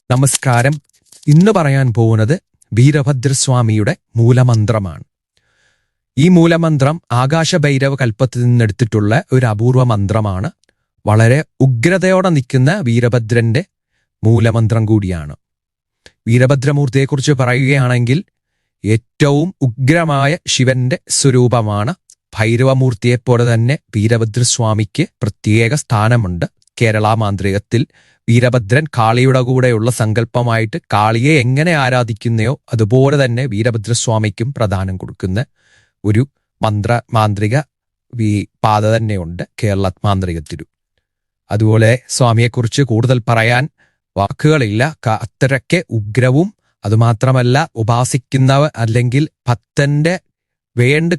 നമസ്കാരം. ഇന്ന് പറയാൻ പോകുന്നത് വീരഭദ്രസ്വാമിയുടെ മൂലമന്ത്രമാണ്. ഈ മൂലമന്ത്രം ആകാശഭൈരവ കൽപ്പത്തിൽ നിന്നെടുത്തിട്ടുള്ള ഒരു അപൂർവ മന്ത്രമാണ്. വളരെ ഉഗ്രതയോടെ നിൽക്കുന്ന വീരഭദ്രന്റെ മൂലമന്ത്രം കൂടിയാണ്. വീരഭദ്രമൂർത്തിയെക്കുറിച്ച് പറയുകയാണെങ്കിൽ ഏറ്റവും ഉഗ്രമായ ശിവന്റെ സ്വരൂപമാണ്. ഭൈരവമൂർത്തിയെപ്പോലെ തന്നെ വീരഭദ്രസ്വാമിക്ക് പ്രത്യേക സ്ഥാനമുണ്ട്. കേരള മാന്ത്രികത്തിൽ വീരഭദ്രൻ കാളിയുടെ കൂടെയുള്ള സങ്കല്പമായിട്ട് കാളിയെ എങ്ങനെ ആരാധിക്കുന്നയോ അതുപോലെ തന്നെ വീരഭദ്രസ്വാമിക്കും പ്രധാനം കൊടുക്കുന്ന ഒരു മാന്ത്രിക പാത തന്നെയുണ്ട് കേരള മാന്ത്രികത്തിലും. അതുപോലെ സ്വാമിയെക്കുറിച്ച് കൂടുതൽ പറയാൻ വാക്കുകളില്ല. അത്രയ്ക്ക് ഉഗ്രവും അതുമാത്രമല്ല ഉപാസിക്കുന്നവ അല്ലെങ്കിൽ ഭക്തന്റെ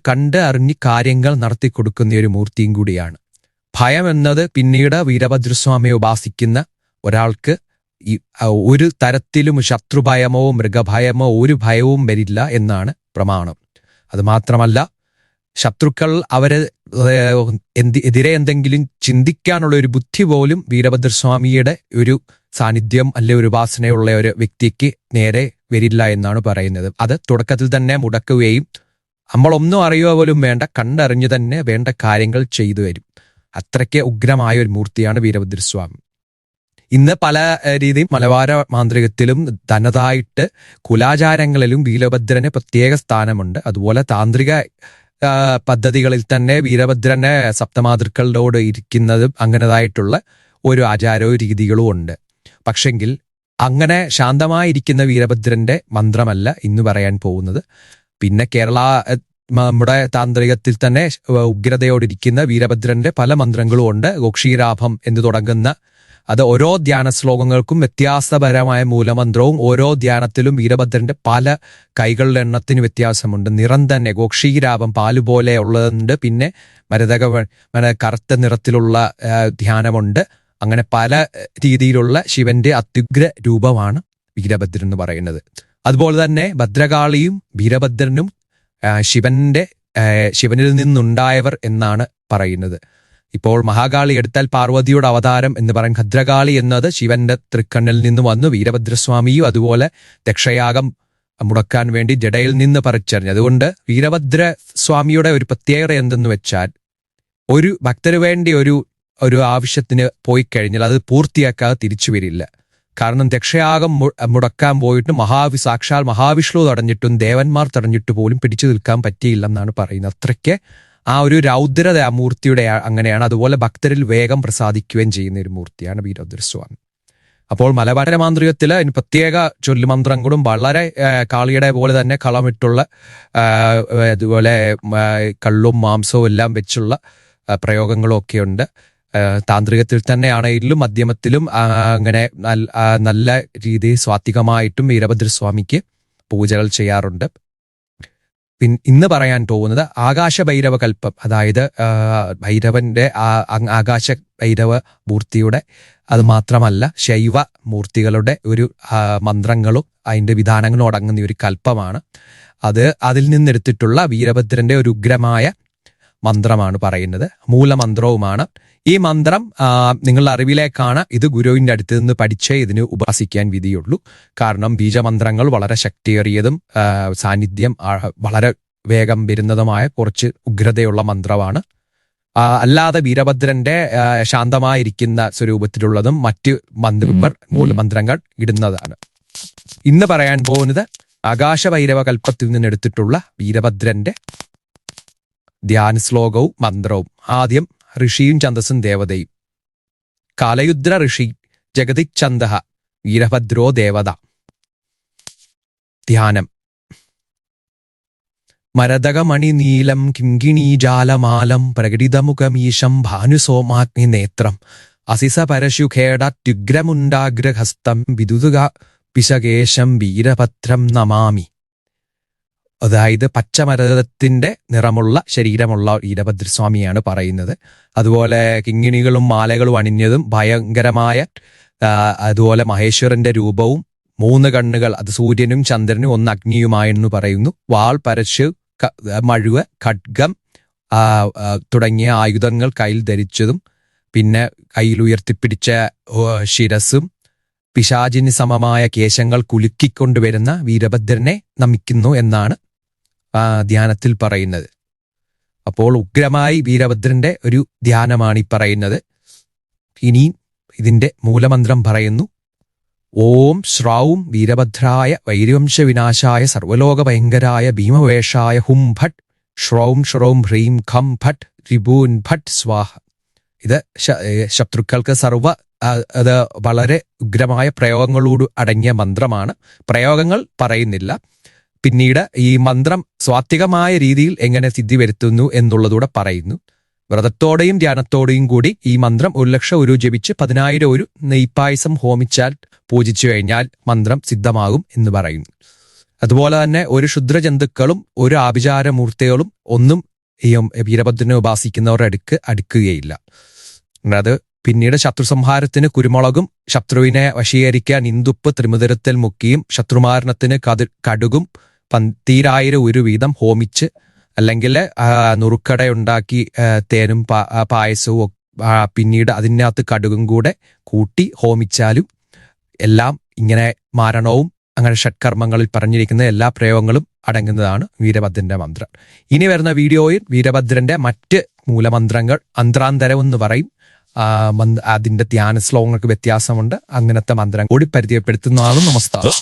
കണ്ട് അറിഞ്ഞ് കാര്യങ്ങൾ നടത്തിക്കൊടുക്കുന്ന ഒരു മൂർത്തിയും കൂടിയാണ്. ഭയം എന്നത് പിന്നീട് വീരഭദ്രസ്വാമിയെ ഉപാസിക്കുന്ന ഒരാൾക്ക് ഒരു തരത്തിലും ശത്രുഭയമോ മൃഗഭയമോ ഒരു ഭയവും വരില്ല എന്നാണ് പ്രമാണം. അതുമാത്രമല്ല, ശത്രുക്കൾ എതിരെ എന്തെങ്കിലും ചിന്തിക്കാനുള്ള ഒരു ബുദ്ധി പോലും വീരഭദ്രസ്വാമിയുടെ ഒരു സാന്നിധ്യം അല്ലെ ഒരു ഉപാസനയുള്ള ഒരു വ്യക്തിക്ക് നേരെ വരില്ല എന്നാണ് പറയുന്നത്. അത് തുടക്കത്തിൽ തന്നെ മുടക്കുകയും നമ്മളൊന്നും അറിയുക പോലും വേണ്ട, കണ്ടറിഞ്ഞു തന്നെ വേണ്ട കാര്യങ്ങൾ ചെയ്തു വരും. അത്രയ്ക്ക് ഉഗ്രമായ ഒരു മൂർത്തിയാണ് വീരഭദ്രസ്വാമി. ഇന്ന് പല രീതിയും മലബാര മാന്ത്രികത്തിലും തനതായിട്ട് കുലാചാരങ്ങളിലും വീരഭദ്രന് പ്രത്യേക സ്ഥാനമുണ്ട്. അതുപോലെ താന്ത്രിക പദ്ധതികളിൽ തന്നെ വീരഭദ്രനെ സപ്തമാതൃക്കളോട് ഇരിക്കുന്നതും അങ്ങനതായിട്ടുള്ള ഒരു ആചാരവും രീതികളും ഉണ്ട്. പക്ഷെങ്കിൽ അങ്ങനെ ശാന്തമായിരിക്കുന്ന വീരഭദ്രന്റെ മന്ത്രമല്ല ഇന്ന് പറയാൻ പോകുന്നത്. പിന്നെ നമ്മുടെ താന്ത്രികത്തിൽ തന്നെ ഉഗ്രതയോടിരിക്കുന്ന വീരഭദ്രന്റെ പല മന്ത്രങ്ങളും ഉണ്ട്. ഗോക്ഷീരാഭം എന്ന് തുടങ്ങുന്ന അത് ഓരോ ധ്യാന ശ്ലോകങ്ങൾക്കും വ്യത്യാസപരമായ മൂലമന്ത്രവും ഓരോ ധ്യാനത്തിലും വീരഭദ്രന്റെ പല കൈകളുടെ എണ്ണത്തിന് വ്യത്യാസമുണ്ട്. നിറം തന്നെ ഗോക്ഷീരാഭം പാലുപോലെ ഉള്ളതുണ്ട്. പിന്നെ കറുത്ത നിറത്തിലുള്ള ധ്യാനമുണ്ട്. അങ്ങനെ പല രീതിയിലുള്ള ശിവന്റെ അത്യുഗ്ര രൂപമാണ് വീരഭദ്രൻ എന്ന് പറയുന്നത്. അതുപോലെ തന്നെ ഭദ്രകാളിയും വീരഭദ്രനും ശിവനിൽ നിന്നുണ്ടായവർ എന്നാണ് പറയുന്നത്. ഇപ്പോൾ മഹാകാളി എടുത്താൽ പാർവതിയുടെ അവതാരം എന്ന് പറയും. ഭദ്രകാളി എന്നത് ശിവന്റെ തൃക്കണ്ണിൽ നിന്ന് വന്നു. വീരഭദ്രസ്വാമിയും അതുപോലെ ദക്ഷയാഗം മുടക്കാൻ വേണ്ടി ജടയിൽ നിന്ന് പറിച്ചറിഞ്ഞു. അതുകൊണ്ട് വീരഭദ്രസ്വാമിയുടെ ഒരു പ്രത്യേകത എന്തെന്ന് വെച്ചാൽ, ഒരു ഭക്തന് വേണ്ടി ഒരു ആവശ്യത്തിന് പോയി കഴിഞ്ഞാൽ അത് പൂർത്തിയാക്കാതെ തിരിച്ചു വരില്ല. കാരണം ദക്ഷയാഗം മുടക്കാൻ പോയിട്ട് സാക്ഷാൽ മഹാവിഷ്ണു തടഞ്ഞിട്ടും ദേവന്മാർ തടഞ്ഞിട്ട് പോലും പിടിച്ചു നിൽക്കാൻ പറ്റിയില്ലെന്നാണ് പറയുന്നത്. അത്രയ്ക്ക് ആ ഒരു രൗദ്രത ആ മൂർത്തിയുടെ അങ്ങനെയാണ്. അതുപോലെ ഭക്തരിൽ വേഗം പ്രസാദിക്കുകയും ചെയ്യുന്ന ഒരു മൂർത്തിയാണ് വീരഭദ്രസ്വാമി. അപ്പോൾ മലബാര മാന്ത്രികത്തില് അതിന് പ്രത്യേക ചൊല്ലുമന്ത്രങ്ങളും വളരെ കാളിയുടെ പോലെ തന്നെ കളമിട്ടുള്ള അതുപോലെ കള്ളും മാംസവും എല്ലാം വെച്ചുള്ള പ്രയോഗങ്ങളും ഒക്കെ ഉണ്ട്. താന്ത്രികത്തിൽ തന്നെയാണെങ്കിലും മധ്യമത്തിലും അങ്ങനെ നല്ല രീതിയിൽ സ്വാത്വികമായിട്ടും വീരഭദ്രസ്വാമിക്ക് പൂജകൾ ചെയ്യാറുണ്ട്. ഇന്ന് പറയാൻ പോകുന്നത് ആകാശഭൈരവ കൽപ്പം, അതായത് ഭൈരവന്റെ ആകാശ ഭൈരവ മൂർത്തിയുടെ അത് മാത്രമല്ല ശൈവ മൂർത്തികളുടെ ഒരു മന്ത്രങ്ങളും അതിന്റെ വിധാനങ്ങളും അടങ്ങുന്ന ഒരു കൽപ്പമാണ്. അതിൽ നിന്നെടുത്തിട്ടുള്ള വീരഭദ്രന്റെ ഒരു ഉഗ്രമായ മന്ത്രമാണ് പറയുന്നത്. മൂലമന്ത്രവുമാണ്. ഈ മന്ത്രം നിങ്ങളുടെ അറിവിലേക്കാണ്. ഇത് ഗുരുവിന്റെ അടുത്ത് നിന്ന് പഠിച്ചേ ഇതിന് ഉപാസിക്കാൻ വിധിയുള്ളൂ. കാരണം ബീജമന്ത്രങ്ങൾ വളരെ ശക്തിയേറിയതും സാന്നിധ്യം വളരെ വേഗം വരുന്നതുമായ കുറച്ച് ഉഗ്രതയുള്ള മന്ത്രമാണ്. അല്ലാതെ വീരഭദ്രന്റെ ശാന്തമായിരിക്കുന്ന സ്വരൂപത്തിലുള്ളതും മറ്റ് മൂലമന്ത്രങ്ങൾ ഇടുന്നതാണ്. ഇന്ന് പറയാൻ പോകുന്നത് ആകാശഭൈരവ കൽപ്പത്തിൽ നിന്നെടുത്തിട്ടുള്ള വീരഭദ്രന്റെ ധ്യാന ശ്ലോകവും മന്ത്രവും. ആദ്യം ഋഷിയും ഛന്ദസ്സും ദേവതയും. കാലയുദ്ര ഋഷി ജഗതിച്ഛന്ദ വീരഭദ്രോ ദേവത. ധ്യാനം. മരതകമണി നീലം കിങ്കിണീജാലമാലം പ്രകടിതമുഖമീശം ഭാനുസോമാഗ്നി നേത്രം അസിസ പരശുഖേടാത്യുഗ്രമുണ്ടാഗ്രഹസ്തം വിദുതുക പിശകേശം വീരഭദ്രം നമാമി. അതായത് പച്ചമരതത്തിന്റെ നിറമുള്ള ശരീരമുള്ള വീരഭദ്രസ്വാമിയാണ് പറയുന്നത്. അതുപോലെ കിങ്ങിണികളും മാലകളും അണിഞ്ഞതും ഭയങ്കരമായ അതുപോലെ മഹേശ്വരന്റെ രൂപവും 3 കണ്ണുകൾ, അത് സൂര്യനും ചന്ദ്രനും 1 അഗ്നിയുമായെന്ന് പറയുന്നു. വാൾ, പരശു, മഴുവ, ഖഡ്ഗം തുടങ്ങിയ ആയുധങ്ങൾ കയ്യിൽ ധരിച്ചതും പിന്നെ കയ്യിൽ ഉയർത്തിപ്പിടിച്ച ശിരസും പിശാചിന് സമമായ കേശങ്ങൾ കുലുക്കിക്കൊണ്ടുവരുന്ന വീരഭദ്രനെ നമിക്കുന്നു എന്നാണ് ധ്യാനത്തിൽ പറയുന്നത്. അപ്പോൾ ഉഗ്രമായി വീരഭദ്രന്റെ ഒരു ധ്യാനമാണ് ഈ പറയുന്നത്. ഇനി ഇതിന്റെ മൂലമന്ത്രം പറയുന്നു. ഓം ശ്രൗം വീരഭദ്രായ വൈരവംശവിനാശായ സർവലോകഭയങ്കരായ ഭീമവേഷായ ഹും ഭട്ട് ശ്രൗം ശ്രൗം ഹ്രീം ഖം ഭട്ട് രിപൂൻ ഭട്ട് സ്വാഹ. ഇത് ശത്രുക്കൾക്ക് അത് വളരെ ഉഗ്രമായ പ്രയോഗങ്ങളോട് അടങ്ങിയ മന്ത്രമാണ്. പ്രയോഗങ്ങൾ പറയുന്നില്ല. പിന്നീട് ഈ മന്ത്രം സ്വാത്വികമായ രീതിയിൽ എങ്ങനെ സിദ്ധി വരുത്തുന്നു എന്നുള്ളതൂടെ പറയുന്നു. വ്രതത്തോടെയും ധ്യാനത്തോടെയും കൂടി ഈ മന്ത്രം 1,00,000 ഉരു ജപിച്ച് 10,000 ഉരു നെയ്പായസം ഹോമിച്ചാൽ പൂജിച്ചു കഴിഞ്ഞാൽ മന്ത്രം സിദ്ധമാകും എന്ന് പറയുന്നു. അതുപോലെ തന്നെ ഒരു ക്ഷുദ്രജന്തുക്കളും ഒരു ആഭിചാരമൂർത്തികളും ഒന്നും ഈ വീരഭദ്രനെ ഉപാസിക്കുന്നവരുടെ അടുക്കുകയില്ല. അത് പിന്നീട് ശത്രുസംഹാരത്തിന് കുരുമുളകും, ശത്രുവിനെ വശീകരിക്കാൻ ഇന്ദുപ്പ് ത്രിമുദരത്തിൽ മുക്കിയും, ശത്രുമാരണത്തിന് കടുകും 10,000 ഉരു വീതം ഹോമിച്ച്, അല്ലെങ്കിൽ നുറുക്കട ഉണ്ടാക്കി തേനും പായസവും പിന്നീട് അതിനകത്ത് കടുകും കൂടെ കൂട്ടി ഹോമിച്ചാലും എല്ലാം ഇങ്ങനെ മാരണവും അങ്ങനെ ഷഡ്കർമ്മങ്ങളിൽ പറഞ്ഞിരിക്കുന്ന എല്ലാ പ്രയോഗങ്ങളും അടങ്ങുന്നതാണ് വീരഭദ്രന്റെ മന്ത്രം. ഇനി വരുന്ന വീഡിയോയിൽ വീരഭദ്രന്റെ മറ്റ് മൂലമന്ത്രങ്ങൾ അന്ത്രാന്തരം എന്ന് പറയും. അതിന്റെ ധ്യാന ശ്ലോകങ്ങൾക്ക് വ്യത്യാസമുണ്ട്. അങ്ങനത്തെ മന്ത്രം കൂടി പരിചയപ്പെടുത്തുന്നതാണ്. നമസ്കാരം.